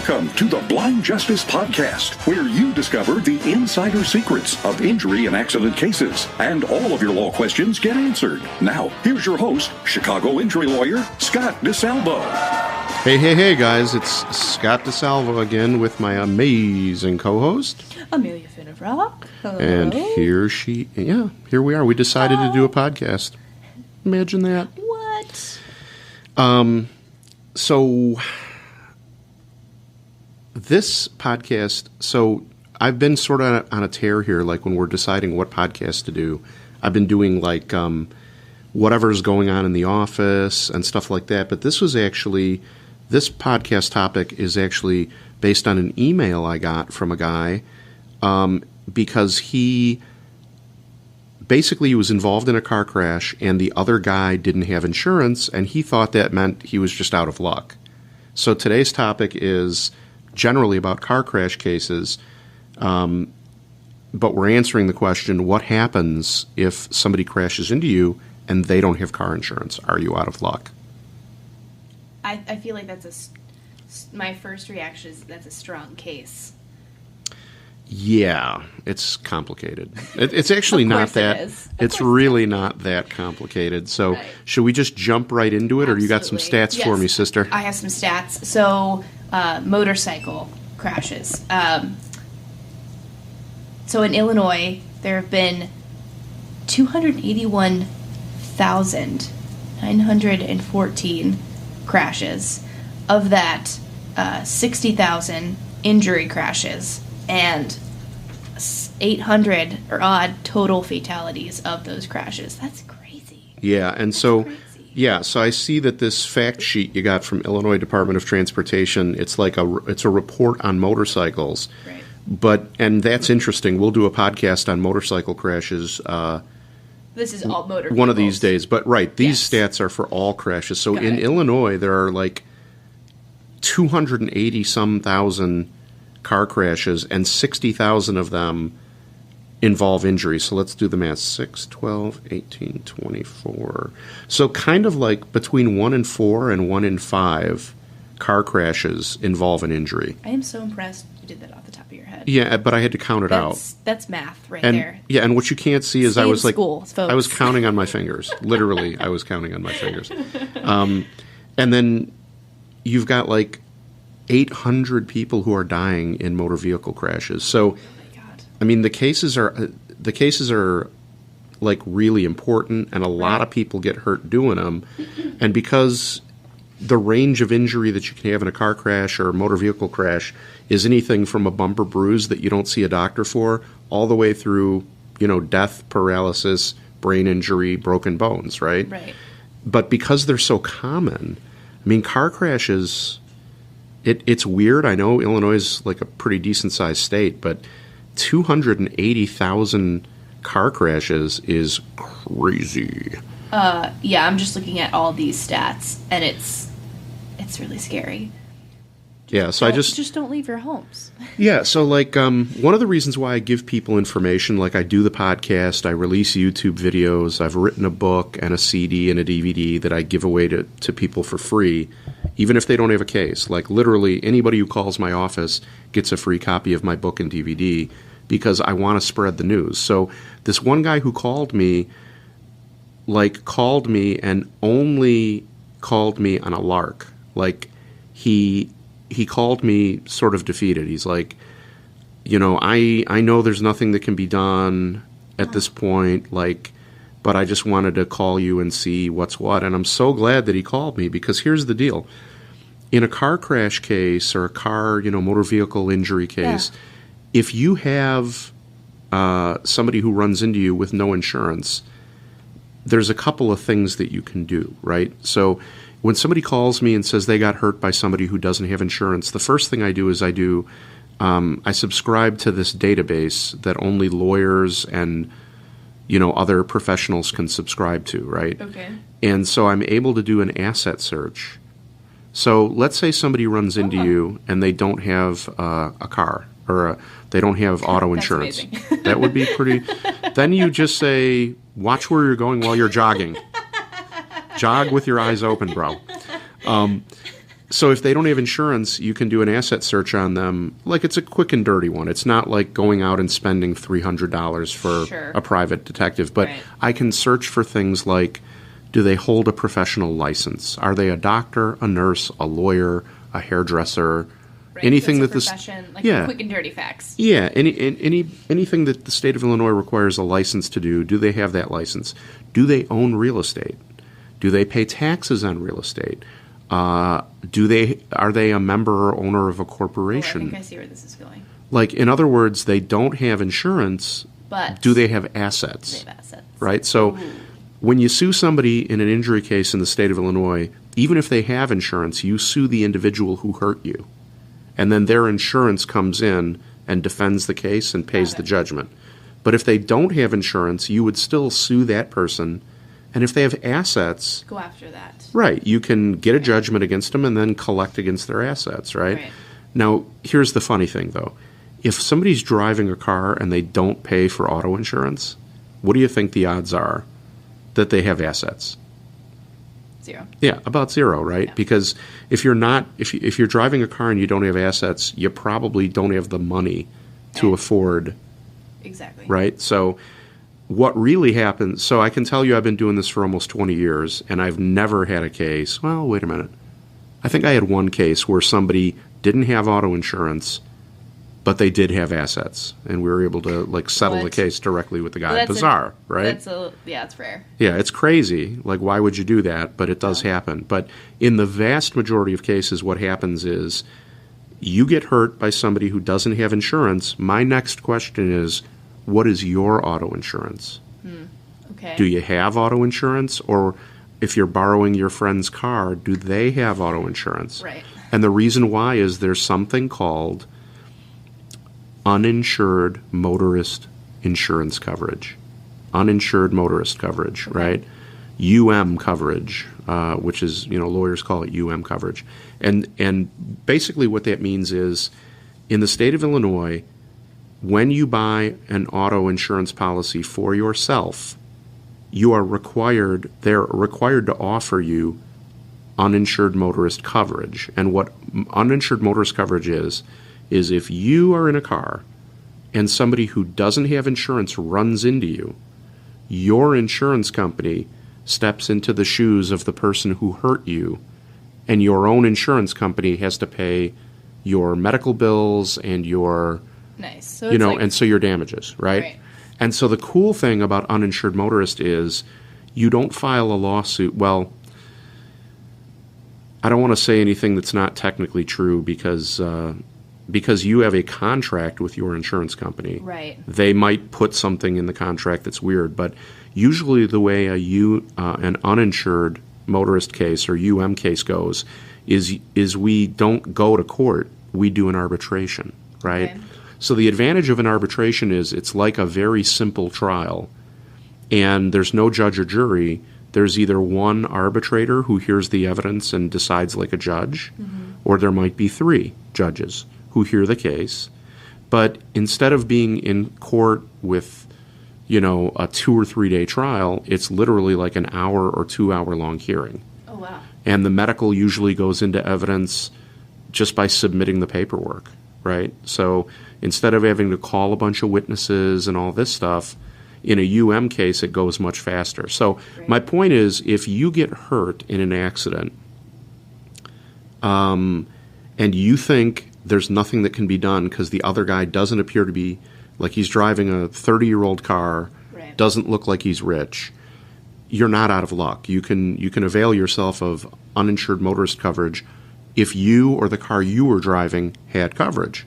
Welcome to the Blind Justice Podcast, where you discover the insider secrets of injury and accident cases, and all of your law questions get answered. Now, here's your host, Chicago injury lawyer, Scott DeSalvo. Hey, guys, it's Scott DeSalvo again with my amazing co-host, Amelia Finefrock. Hello. And here we are. We decided to do a podcast. Imagine that. What? So this podcast, I've been sort of on a tear here, like when we're deciding what podcast to do. I've been doing like whatever's going on in the office and stuff like that. But this podcast topic is actually based on an email I got from a guy because he was involved in a car crash and the other guy didn't have insurance, and he thought that meant he was just out of luck. So today's topic is generally about car crash cases, but we're answering the question, what happens if somebody crashes into you and they don't have car insurance? Are you out of luck? I feel like my first reaction is that's a strong case. Yeah, it's complicated. It's actually not that. It's really not that complicated. So right. Should we just jump right into it, Absolutely. or you got some stats for me, sister? I have some stats. So motorcycle crashes. So in Illinois, there have been 281,914 crashes. Of that, 60,000 injury crashes. And 800 or odd total fatalities of those crashes. That's crazy. Yeah, and so I see that this fact sheet you got from Illinois Department of Transportation, it's like it's a report on motorcycles. Right. And that's interesting. We'll do a podcast on motorcycle crashes. This is all motor vehicles. One of these days. But right, these stats are for all crashes. So in Illinois, there are like 280-some thousand car crashes, and 60,000 of them involve injury. So let's do the math. 6, 12, 18, 24. So kind of like between 1 in 4 and 1 in 5 car crashes involve an injury. I am so impressed you did that off the top of your head. Yeah, but I had to count it out. That's math there. Yeah, and what you can't see is I was like, folks. I was counting on my fingers. Literally, I was counting on my fingers. And then you've got like 800 people who are dying in motor vehicle crashes. So, oh my God. I mean, the cases are like really important, and a lot of people get hurt doing them. And because the range of injury that you can have in a car crash or a motor vehicle crash is anything from a bumper bruise that you don't see a doctor for, all the way through, death, paralysis, brain injury, broken bones, right? Right. But because they're so common, I mean, car crashes. It's weird. I know Illinois is like a pretty decent-sized state, but 280,000 car crashes is crazy. Yeah, I'm just looking at all these stats, and it's really scary. Yeah, so just don't leave your homes. Yeah, so like one of the reasons why I give people information, like I do the podcast, I release YouTube videos, I've written a book and a CD and a DVD that I give away to people for free, even if they don't have a case. Like literally anybody who calls my office gets a free copy of my book and DVD because I want to spread the news. So this one guy who called me and only called me on a lark. Like he called me sort of defeated. He's like, I know there's nothing that can be done at this point, but I just wanted to call you and see what's what. And I'm so glad that he called me, because here's the deal. In a car crash case or a car, motor vehicle injury case, if you have somebody who runs into you with no insurance, there's a couple of things that you can do, right? So when somebody calls me and says they got hurt by somebody who doesn't have insurance, the first thing I do is I subscribe to this database that only lawyers and other professionals can subscribe to, right? Okay. And so I'm able to do an asset search. So let's say somebody runs into you and they don't have a car or they don't have auto insurance. Amazing. That would be pretty. Then you just say, watch where you're going while you're jogging. Jog with your eyes open, bro. So if they don't have insurance, you can do an asset search on them. Like, it's a quick and dirty one. It's not like going out and spending $300 for a private detective. But I can search for things like, do they hold a professional license? Are they a doctor, a nurse, a lawyer, a hairdresser? Anything that profession, like quick and dirty facts. Yeah, anything that the state of Illinois requires a license to do they have that license? Do they own real estate? Do they pay taxes on real estate? Are they a member or owner of a corporation? I think I see where this is going. Like, in other words, they don't have insurance, but do they have assets? They have assets. Right? So when you sue somebody in an injury case in the state of Illinois, even if they have insurance, you sue the individual who hurt you. And then their insurance comes in and defends the case and pays the judgment. But if they don't have insurance, you would still sue that person. And if they have assets, go after that. Right. You can get a judgment against them and then collect against their assets, right? Now, here's the funny thing, though. If somebody's driving a car and they don't pay for auto insurance, what do you think the odds are that they have assets? 0. Yeah, about 0, right? Yeah. Because if you're driving a car and you don't have assets, you probably don't have the money to afford. Exactly. Right? So what really happens, so I can tell you I've been doing this for almost 20 years, and I've never had a case. Well, wait a minute. I think I had one case where somebody didn't have auto insurance, but they did have assets, and we were able to settle the case directly with the guy. Bizarre, right? It's rare. Yeah, it's crazy. Like, why would you do that? But it does happen. But in the vast majority of cases, what happens is you get hurt by somebody who doesn't have insurance. My next question is, what is your auto insurance? Okay. Do you have auto insurance? Or if you're borrowing your friend's car, do they have auto insurance? Right. And the reason why is there's something called Uninsured Motorist Insurance Coverage. Uninsured Motorist Coverage, right? coverage, which is, lawyers call it coverage. And basically what that means is, in the state of Illinois, when you buy an auto insurance policy for yourself, they're required to offer you uninsured motorist coverage. And what uninsured motorist coverage is if you are in a car and somebody who doesn't have insurance runs into you, your insurance company steps into the shoes of the person who hurt you, and your own insurance company has to pay your medical bills and your So and so your damages, right? And so the cool thing about uninsured motorist is you don't file a lawsuit. Well, I don't want to say anything that's not technically true because you have a contract with your insurance company. Right. They might put something in the contract that's weird, but usually the way an uninsured motorist case or case goes is we don't go to court. We do an arbitration, right? Okay. So the advantage of an arbitration is it's like a very simple trial, and there's no judge or jury. There's either one arbitrator who hears the evidence and decides like a judge, or there might be 3 judges who hear the case. But instead of being in court with, a 2 or 3 day trial, it's literally like an hour or 2 hour long hearing. Oh, wow. And the medical usually goes into evidence just by submitting the paperwork, right? So instead of having to call a bunch of witnesses and all this stuff, in a case, it goes much faster. So my point is, if you get hurt in an accident and you think there's nothing that can be done because the other guy doesn't appear to be, like he's driving a 30-year-old car, doesn't look like he's rich, you're not out of luck. You can avail yourself of uninsured motorist coverage if you or the car you were driving had coverage.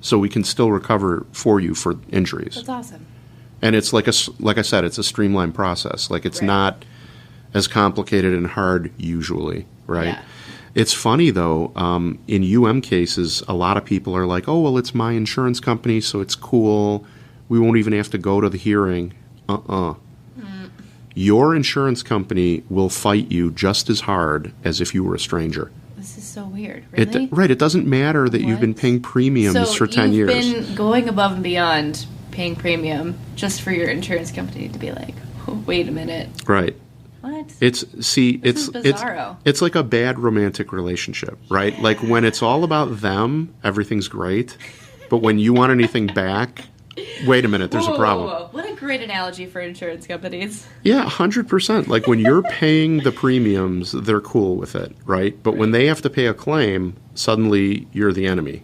So we can still recover for you for injuries. That's awesome. And it's like I said, it's a streamlined process. Like, it's not as complicated and hard usually, right? Yeah. It's funny, though, in cases, a lot of people are like, oh, well, it's my insurance company, so it's cool. We won't even have to go to the hearing. Your insurance company will fight you just as hard as if you were a stranger. This is so weird. Really? It doesn't matter that you've been paying premiums for 10 years. So you've been going above and beyond paying premium just for your insurance company to be like, oh, wait a minute. Right. What? It's is bizarro. It's like a bad romantic relationship, right? Yeah. Like when it's all about them, everything's great, but when you want anything back, wait a minute, there's a problem. Whoa. What a great analogy for insurance companies. Yeah, 100%. Like when you're paying the premiums, they're cool with it, right? But when they have to pay a claim, suddenly you're the enemy,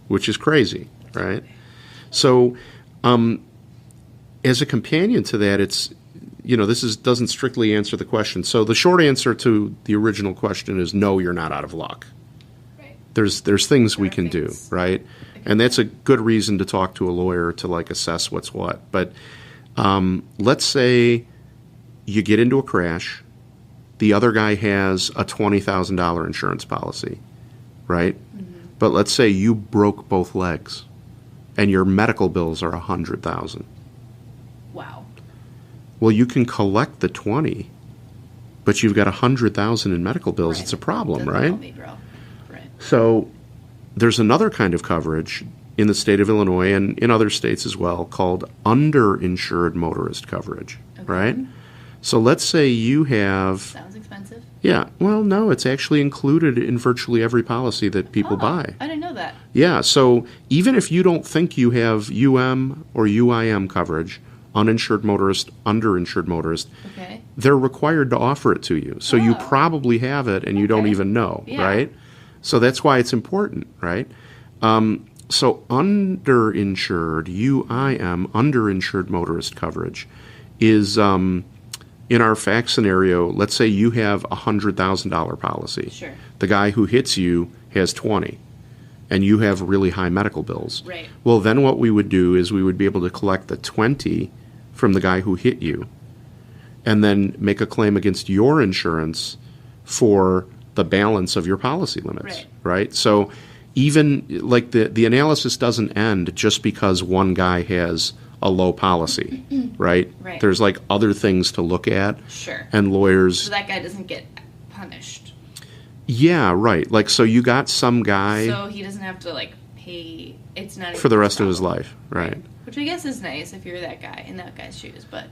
which is crazy, right? So, as a companion to that, it's, doesn't strictly answer the question. So the short answer to the original question is no, you're not out of luck. Right. There's things we can do, right? And that's a good reason to talk to a lawyer to like assess what's what. But let's say you get into a crash, the other guy has a $20,000 insurance policy, right? Mm-hmm. But let's say you broke both legs, and your medical bills are $100,000. Wow. Well, you can collect the 20, but you've got $100,000 in medical bills. Right. It's a problem, Doesn't right? help me, bro. Right. So there's another kind of coverage in the state of Illinois and in other states as well called underinsured motorist coverage, right? So let's say you have... Sounds expensive. Yeah. Well, no, it's actually included in virtually every policy that people buy. I didn't know that. Yeah. So even if you don't think you have UM or UIM coverage, uninsured motorist, underinsured motorist, okay, they're required to offer it to you. So you probably have it and you don't even know, right? So that's why it's important, right? So underinsured, UIM, underinsured motorist coverage is, in our fact scenario, let's say you have a $100,000 policy. Sure. The guy who hits you has 20, and you have really high medical bills. Right. Well, then what we would do is we would be able to collect the 20 from the guy who hit you, and then make a claim against your insurance for the balance of your policy limits, right? So even like the analysis doesn't end just because one guy has a low policy, right? Right. There's like other things to look at. Sure. And lawyers... So that guy doesn't get punished. Yeah, right. Like, so you got some guy... So he doesn't have to, like, pay... It's not... For the rest of his life, right. Which I guess is nice if you're that guy, in that guy's shoes, but...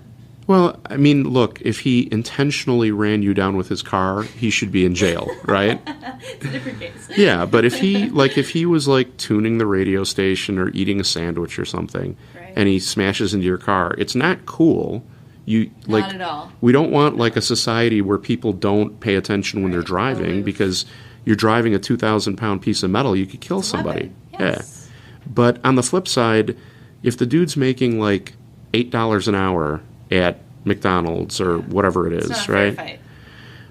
Well, I mean, look, if he intentionally ran you down with his car, he should be in jail, right? It's a different case. Yeah, but if he was like tuning the radio station or eating a sandwich or something, and he smashes into your car, it's not cool. Not at all. We don't want like a society where people don't pay attention when they're driving because you're driving a 2,000-pound piece of metal, you could kill somebody. Yes. Yeah. But on the flip side, if the dude's making like $8 an hour at McDonald's or whatever it is, it's not a right? fair fight.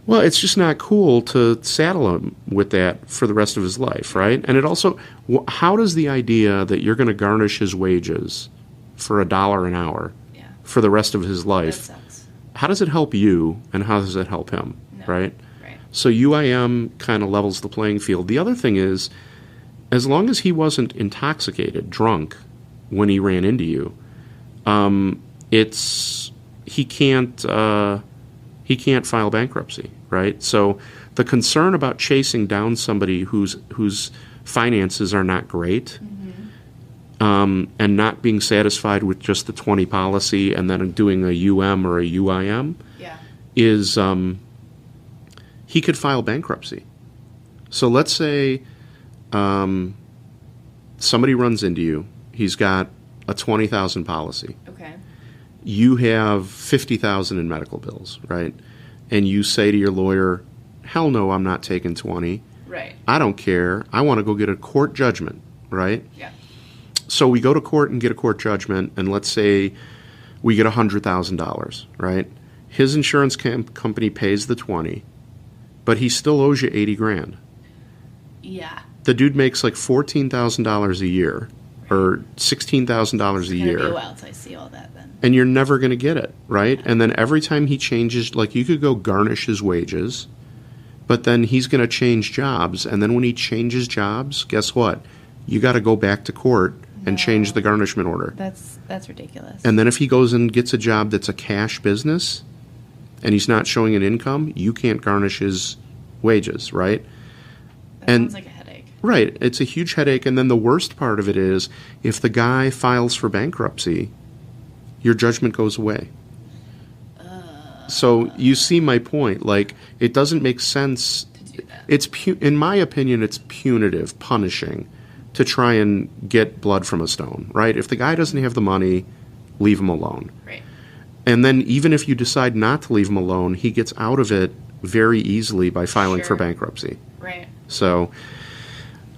Well, it's just not cool to saddle him with that for the rest of his life, right? And it also, how does the idea that you're going to garnish his wages for $1 an hour for the rest of his life, That sucks. how does it help you and how does it help him, right? Right. So UIM kind of levels the playing field. The other thing is, as long as he wasn't intoxicated, drunk, when he ran into you, he can't file bankruptcy, right? So the concern about chasing down somebody whose finances are not great, and not being satisfied with just the 20 policy and then doing a UM or a UIM, is he could file bankruptcy. So let's say somebody runs into you. He's got a $20,000 policy. Okay. You have $50,000 in medical bills, right? And you say to your lawyer, hell no, I'm not taking 20. Right. I don't care. I want to go get a court judgment, right? Yeah. So we go to court and get a court judgment, and let's say we get $100,000, right? His insurance company pays the 20, but he still owes you $80,000. Yeah. The dude makes like $14,000 a year, or $16,000 a year. It's gonna be a while till I see all that then. And you're never going to get it, right? And then every time he changes, like you could go garnish his wages, but then he's going to change jobs. And then when he changes jobs, guess what? You got to go back to court and change the garnishment order. That's ridiculous. And then if he goes and gets a job that's a cash business and he's not showing an income, you can't garnish his wages, right? That sounds like a headache. Right. It's a huge headache. And then the worst part of it is if the guy files for bankruptcy, your judgment goes away. So you see my point. Like, it doesn't make sense. To do that. It's in my opinion, it's punitive, punishing, to try and get blood from a stone, right? If the guy doesn't have the money, leave him alone. Right. And then even if you decide not to leave him alone, he gets out of it very easily by filing for bankruptcy. Right. So,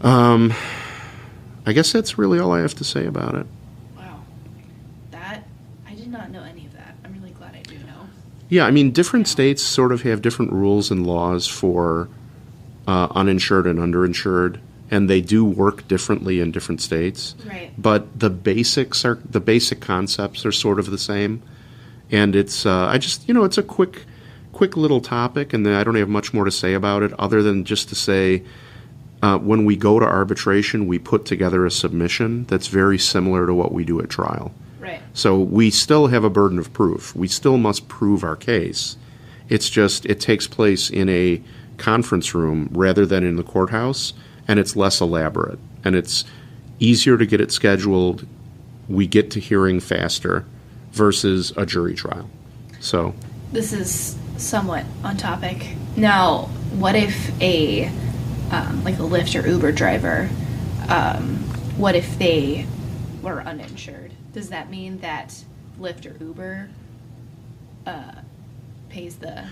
I guess that's really all I have to say about it. Wow. That, I did not know any of that. I'm really glad I do know. Yeah, I mean, different states sort of have different rules and laws for uninsured and underinsured, and they do work differently in different states. Right. But the basic concepts are sort of the same. And it's it's a quick little topic, and then I don't have much more to say about it other than just to say when we go to arbitration, we put together a submission that's very similar to what we do at trial. Right. So we still have a burden of proof. We still must prove our case. It's just it takes place in a conference room rather than in the courthouse, and it's less elaborate, and it's easier to get it scheduled. We get to hearing faster versus a jury trial. So This is somewhat on topic. Now, what if a like a Lyft or Uber driver, what if they were uninsured? Does that mean that Lyft or Uber pays the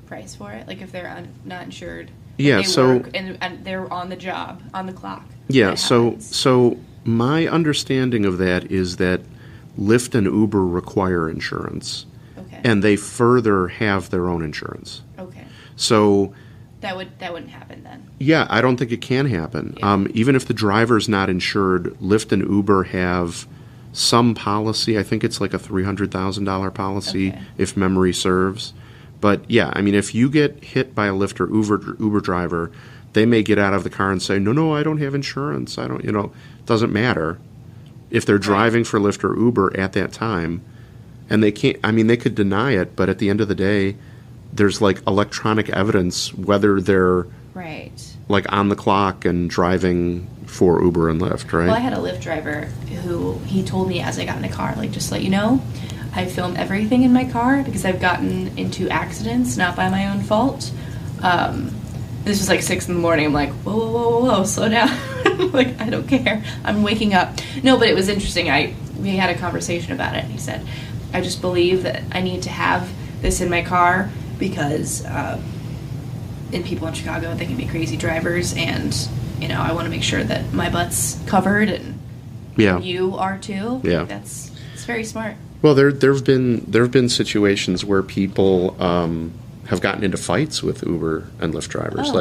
price for it? Like if they're not insured, yeah, they so work and they're on the job, on the clock. yeah, so my understanding of that is that Lyft and Uber require insurance, Okay. and they further have their own insurance. Okay. So That wouldn't happen then. yeah, I don't think it can happen. Yeah. Even if the driver's not insured, Lyft and Uber have some policy. I think it's like a $300,000 policy, Okay. if memory serves. But yeah, I mean, if you get hit by a Lyft or Uber driver, they may get out of the car and say, no, I don't have insurance. I don't, doesn't matter. If they're driving for Lyft or Uber at that time, and they can't, I mean, they could deny it, but at the end of the day, there's like electronic evidence whether they're Right. like on the clock and driving for Uber and Lyft, right? Well, I had a Lyft driver who he told me as I got in the car, like, just to let you know, I film everything in my car because I've gotten into accidents, not by my own fault. This was like 6 in the morning. I'm like, whoa, slow down. Like, I don't care. I'm waking up. No, but it was interesting. We had a conversation about it. He said, I just believe that I need to have this in my car because and people in Chicago, they can be crazy drivers, and I want to make sure that my butt's covered, and yeah, you are too. Yeah, it's very smart. Well, there've been situations where people have gotten into fights with Uber and Lyft drivers.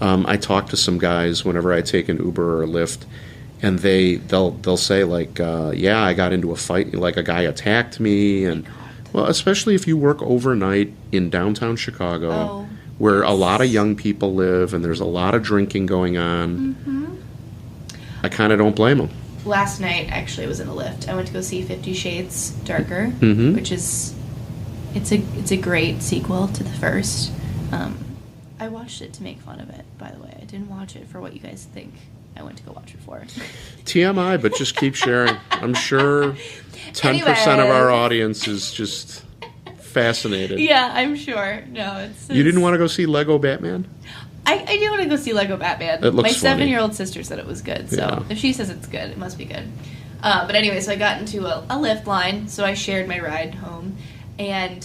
I talk to some guys whenever I take an Uber or a Lyft, and they'll say like, yeah, I got into a fight, like a guy attacked me, and well, especially if you work overnight in downtown Chicago, where a lot of young people live and there's a lot of drinking going on. Mm-hmm. I kind of don't blame them. Last night, actually, I was in a Lyft. I went to go see 50 Shades Darker, mm-hmm. which is it's a great sequel to the first. I watched it to make fun of it, by the way. I didn't watch it for what you guys think I went to go watch it for. TMI, but just keep sharing. I'm sure 10% of our audience is just fascinated. Yeah, I'm sure. No, it's You didn't want to go see Lego Batman? I do want to go see Lego Batman. It looks My funny. 7-year-old sister said it was good, so Yeah. if she says it's good, it must be good. But anyway, so I got into a Lyft line, so I shared my ride home, and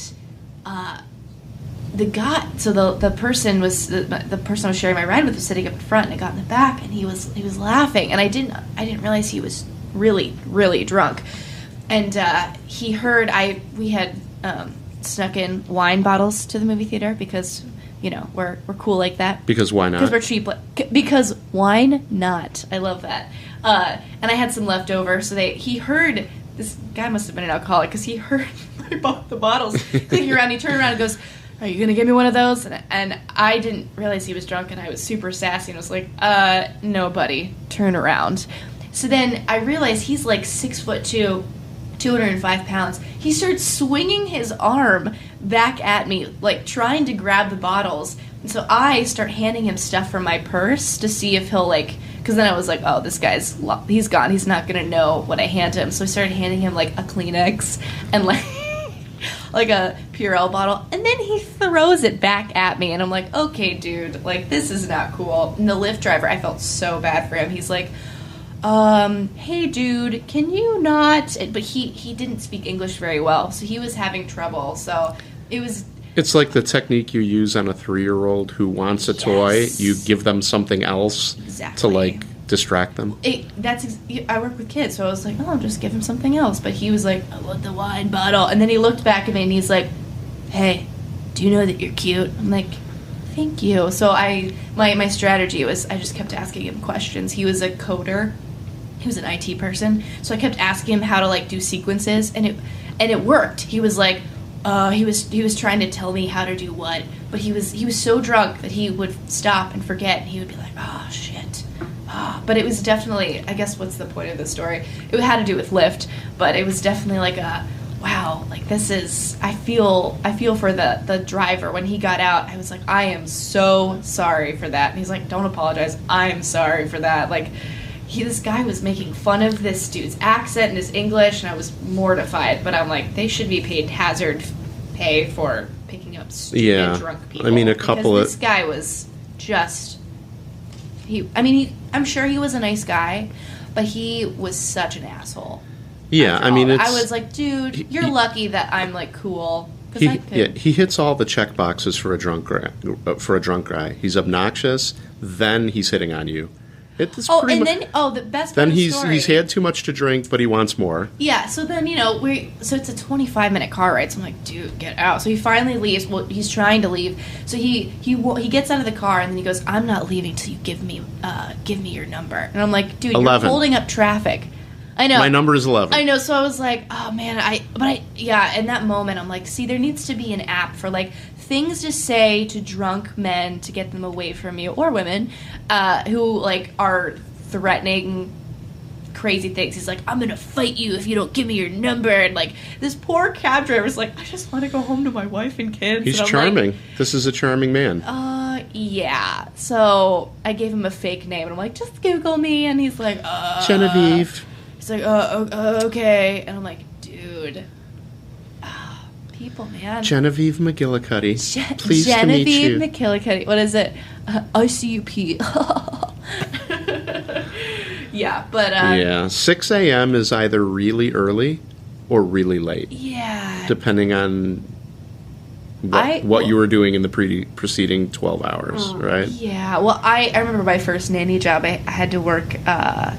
the person I was sharing my ride with was sitting up in front, and I got in the back, and he was laughing, and I didn't realize he was really, really drunk, and he heard we had snuck in wine bottles to the movie theater because we're cool like that. Because why not? Because we're cheap. Because wine not. I love that. And I had some left over, so he heard. This guy must have been an alcoholic because he heard I bought the bottles clicking around. He turned around and goes, "Are you gonna give me one of those?" And I didn't realize he was drunk, and I was super sassy and was like, "No, buddy, turn around." So then I realized he's like 6'2", 205 pounds. He starts swinging his arm back at me, like trying to grab the bottles. And so I start handing him stuff from my purse to see if he'll because then I was like, oh, this guy's, he's gone. He's not going to know what I hand him. So I started handing him like a Kleenex and like like a Purell bottle, and then he throws it back at me, and I'm like, okay, dude, like, this is not cool. And the Lyft driver, I felt so bad for him. He's like, hey, dude, can you not? But he didn't speak English very well, so he was having trouble. So it was. It's like the technique you use on a 3-year-old who wants a toy. You give them something else to, like, distract them. I work with kids, so I was like, oh, just give him something else. But he was like, I want the wine bottle. And then he looked back at me, and he's like, hey, do you know that you're cute? I'm like, thank you. So my strategy was I just kept asking him questions. He was a coder. He was an IT person. So I kept asking him how to, like, do sequences, and it worked. He was like, he was trying to tell me how to do what, but he was so drunk that he would stop and forget, and he would be like, oh, shit. But it was definitely, I guess, what's the point of the story? It had to do with Lyft, but it was definitely like a, wow, like, this is, I feel for the driver. When he got out, I was like, I am so sorry for that. And he's like, don't apologize. I'm sorry for that. Like, this guy was making fun of this dude's accent and his English, and I was mortified. But I'm like, they should be paid hazard pay for picking up stupid drunk people. I mean, this guy was just I'm sure he was a nice guy, but he was such an asshole. Yeah, I mean, I was like, dude, you're lucky that I'm, like, cool. He hits all the check boxes for a drunk guy. He's obnoxious. Then he's hitting on you. The best part of the story. He's had too much to drink, but he wants more. Yeah, so then, so it's a 25-minute car ride, so I'm like, dude, get out. So he finally leaves. Well, he's trying to leave. So he gets out of the car, and then he goes, I'm not leaving till you give me your number. And I'm like, dude, 11. You're holding up traffic. I know. My number is 11. I know, so I was like, oh, man, in that moment, I'm like, see, there needs to be an app for, like, things to say to drunk men to get them away from you, or women, who, like, are threatening crazy things. He's like, I'm gonna fight you if you don't give me your number. And, like, this poor cab driver's like, I just want to go home to my wife and kids. He's charming. Like, this is a charming man. Yeah. So I gave him a fake name, and I'm like, just Google me. And he's like, Genevieve. He's like, okay. And I'm like, dude. People, man. Genevieve McGillicuddy. Pleased to meet you. Genevieve McGillicuddy. What is it? ICUP. Yeah, but... 6 a.m. is either really early or really late. Yeah. Depending on what you were doing in the preceding 12 hours, right? Yeah. Well, I remember my first nanny job. I had to work at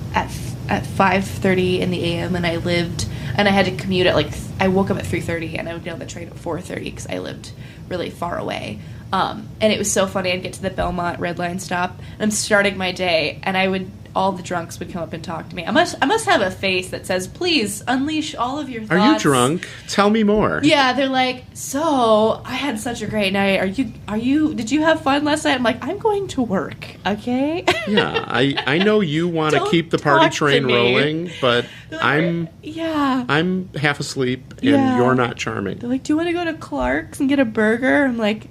5:30 in the a.m. and I had to commute at, like, I woke up at 3:30 and I would get on the train at 4:30 because I lived really far away. And it was so funny. I'd get to the Belmont Red Line stop, and I'm starting my day, and all the drunks would come up and talk to me. I must have a face that says, please unleash all of your thoughts. Are you drunk? Tell me more. Yeah, they're like, so I had such a great night. Did you have fun last night? I'm like, I'm going to work, okay? Yeah, I know you want to keep the party train rolling, but I'm half asleep and you're not charming. They're like, do you want to go to Clark's and get a burger? I'm like,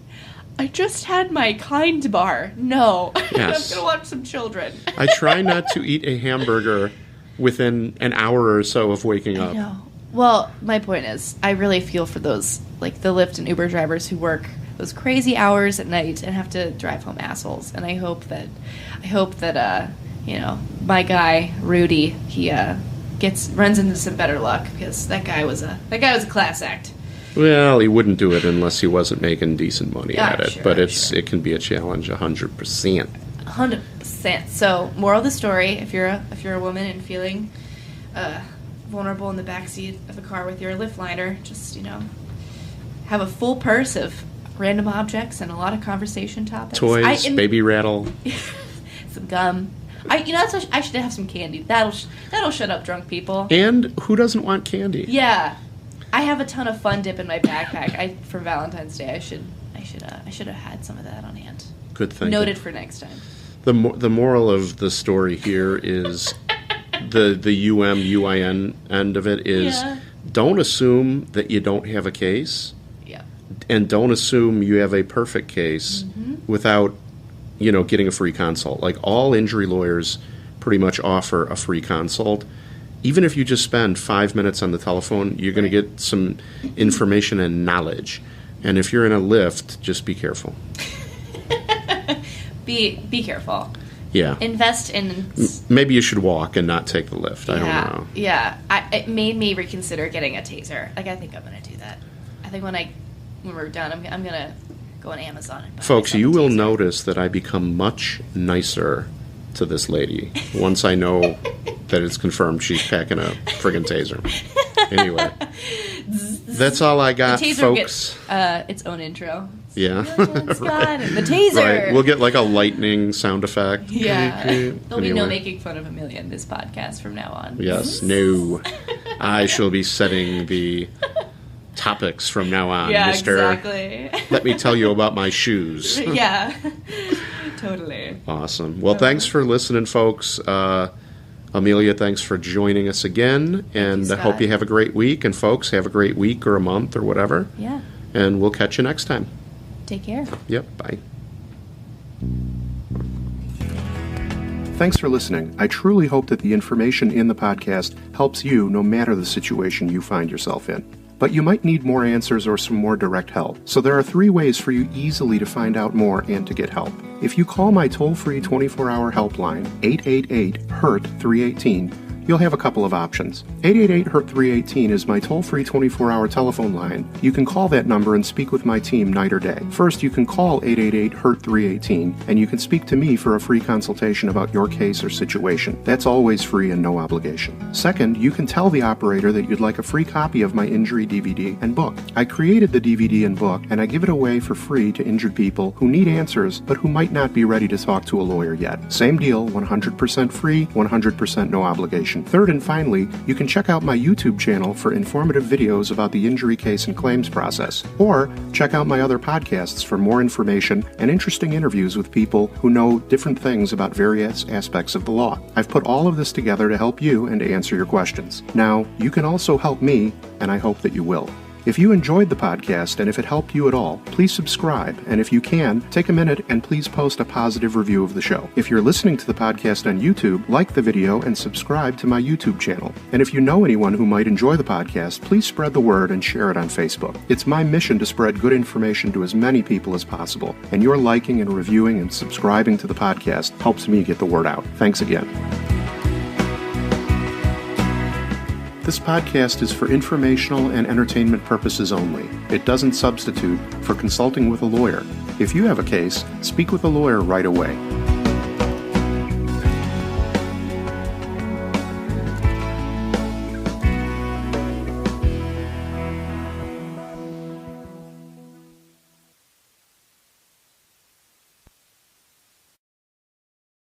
I just had my Kind bar. No. Yes. I'm going to watch some children. I try not to eat a hamburger within an hour or so of waking up. I know. Well, my point is, I really feel for those, like, the Lyft and Uber drivers who work those crazy hours at night and have to drive home assholes. And I hope that my guy, Rudy, he runs into some better luck, because that guy was a class act. Well, he wouldn't do it unless he wasn't making decent money at it. Sure, but it can be a challenge 100%. 100%. So, moral of the story: if you're a woman and feeling vulnerable in the backseat of a car with your Lyft liner, just have a full purse of random objects and a lot of conversation topics. Toys, baby rattle, some gum. I should have some candy. That'll shut up drunk people. And who doesn't want candy? Yeah. I have a ton of Fun Dip in my backpack. For Valentine's Day, I should have had some of that on hand. Good thing. Noted for next time. The moral of the story here is the UIN end of it is don't assume that you don't have a case. Yeah. And don't assume you have a perfect case without getting a free consult. Like, all injury lawyers pretty much offer a free consult. even if you just spend 5 minutes on the telephone, you're going to get some information and knowledge. And if you're in a lift, just be careful. Be careful. Yeah. Invest in... Maybe you should walk and not take the lift. I don't know. Yeah. It made me reconsider getting a taser. Like, I think I'm going to do that. I think when we're done, I'm going to go on Amazon and buy Folks, you myself a will taser. notice that I become much nicer to this lady once I know that it's confirmed she's packing a friggin' taser. Anyway, that's all I got, the taser folks. Gets its own intro. Yeah. It's got it. The taser. Right. We'll get like a lightning sound effect. Yeah. There'll be no Anyway. making fun of Amelia in this podcast from now on. Yes. No. I shall be setting the topics from now on, Yeah, mister. exactly. Let me tell you about my shoes. Yeah. Totally. Awesome. Well, thanks for listening, folks. Amelia, thanks for joining us again. And I hope Scott. you have a great week. And folks, have a great week or a month or whatever. Yeah. And we'll catch you next time. Take care. Yep. Bye. Thanks for listening. I truly hope that the information in the podcast helps you no matter the situation you find yourself in. But you might need more answers or some more direct help. So there are 3 ways for you easily to find out more and to get help. If you call my toll-free 24-hour helpline, 888-HURT-318, you'll have a couple of options. 888-HURT-318 is my toll-free 24-hour telephone line. You can call that number and speak with my team night or day. First, you can call 888-HURT-318, and you can speak to me for a free consultation about your case or situation. That's always free and no obligation. Second, you can tell the operator that you'd like a free copy of my injury DVD and book. I created the DVD and book, and I give it away for free to injured people who need answers, but who might not be ready to talk to a lawyer yet. Same deal, 100% free, 100% no obligation. Third and finally, you can check out my YouTube channel for informative videos about the injury case and claims process, or check out my other podcasts for more information and interesting interviews with people who know different things about various aspects of the law. I've put all of this together to help you and to answer your questions. Now, you can also help me, and I hope that you will. If you enjoyed the podcast and if it helped you at all, please subscribe, and if you can, take a minute and please post a positive review of the show. If you're listening to the podcast on YouTube, like the video and subscribe to my YouTube channel. And if you know anyone who might enjoy the podcast, please spread the word and share it on Facebook. It's my mission to spread good information to as many people as possible, and your liking and reviewing and subscribing to the podcast helps me get the word out. Thanks again. This podcast is for informational and entertainment purposes only. It doesn't substitute for consulting with a lawyer. If you have a case, speak with a lawyer right away.